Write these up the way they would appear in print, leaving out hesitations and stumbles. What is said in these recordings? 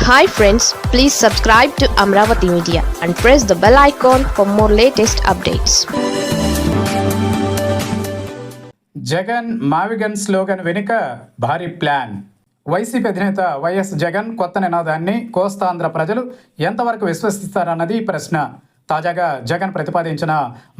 Hi friends, please subscribe to Amravati Media and press the bell icon for more latest updates. Jagan మావిగన్ slogan వెనుక భారీ ప్లాన్. వైసీపీ అధినేత వైఎస్ జగన్ కొత్త నినాదాన్ని కోస్తాంధ్ర ప్రజలు ఎంతవరకు విశ్వసిస్తారన్నది ప్రశ్న. తాజాగా జగన్ ప్రతిపాదించిన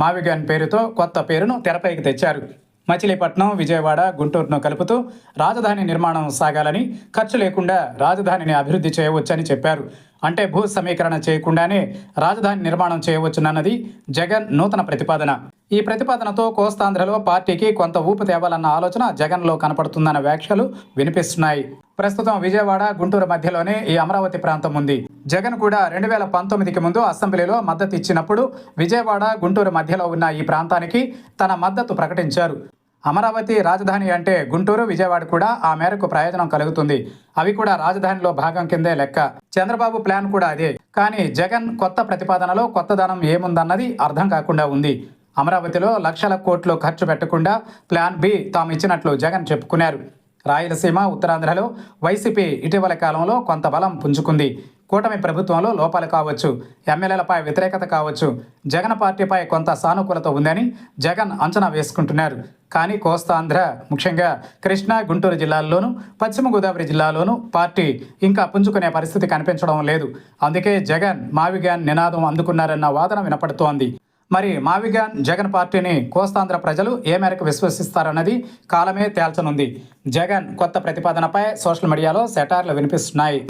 మావిగన్ పేరుతో కొత్త పేరును తెరపైకి తెచ్చారు. మచిలీపట్నం, విజయవాడ, గుంటూరును కలుపుతూ రాజధాని నిర్మాణం సాగాలని, ఖర్చు లేకుండా రాజధానిని అభివృద్ధి చేయవచ్చని చెప్పారు. అంటే భూ సమీకరణ చేయకుండానే రాజధాని నిర్మాణం చేయవచ్చునన్నది జగన్ నూతన ప్రతిపాదన. ఈ ప్రతిపాదనతో కోస్తాంధ్రలో పార్టీకి కొంత ఊపు తేవాలన్న ఆలోచన జగన్లో కనపడుతుందన్న వ్యాఖ్యలు వినిపిస్తున్నాయి. ప్రస్తుతం విజయవాడ, గుంటూరు మధ్యలోనే ఈ అమరావతి ప్రాంతం ఉంది. జగన్ కూడా 2019కి ముందు అసెంబ్లీలో మద్దతు ఇచ్చినప్పుడు విజయవాడ, గుంటూరు మధ్యలో ఉన్న ఈ ప్రాంతానికి తన మద్దతు ప్రకటించారు. అమరావతి రాజధాని అంటే గుంటూరు, విజయవాడ కూడా ఆ మేరకు ప్రయోజనం కలుగుతుంది. అవి కూడా రాజధానిలో భాగం కిందే లెక్క. చంద్రబాబు ప్లాన్ కూడా అదే. కానీ జగన్ కొత్త ప్రతిపాదనలో కొత్తదనం ఏముందన్నది అర్థం కాకుండా ఉంది. అమరావతిలో లక్షల కోట్లు ఖర్చు పెట్టకుండా ప్లాన్ బి తాము ఇచ్చినట్లు జగన్ చెప్పుకున్నారు. రాయలసీమ, ఉత్తరాంధ్రలో వైసీపీ ఇటీవల కాలంలో కొంత బలం పుంజుకుంది. కూటమి ప్రభుత్వంలో లోపాలు కావచ్చు, ఎమ్మెల్యేలపై వ్యతిరేకత కావచ్చు, జగన్ పార్టీపై కొంత సానుకూలత ఉందని జగన్ అంచనా వేసుకుంటున్నారు. కానీ కోస్తాంధ్ర, ముఖ్యంగా కృష్ణా, గుంటూరు జిల్లాల్లోనూ, పశ్చిమ గోదావరి జిల్లాలోనూ పార్టీ ఇంకా పుంజుకునే పరిస్థితి కనిపించడం లేదు. అందుకే జగన్ మావిగాన్ నినాదం అందుకున్నారన్న వాదన వినపడుతోంది. మరి మావిగాన్ జగన్ పార్టీని కోస్తాంధ్ర ప్రజలు ఏ మేరకు విశ్వసిస్తారన్నది కాలమే తేల్చనుంది. జగన్ కొత్త ప్రతిపాదనపై సోషల్ మీడియాలో సెటార్లు వినిపిస్తున్నాయి.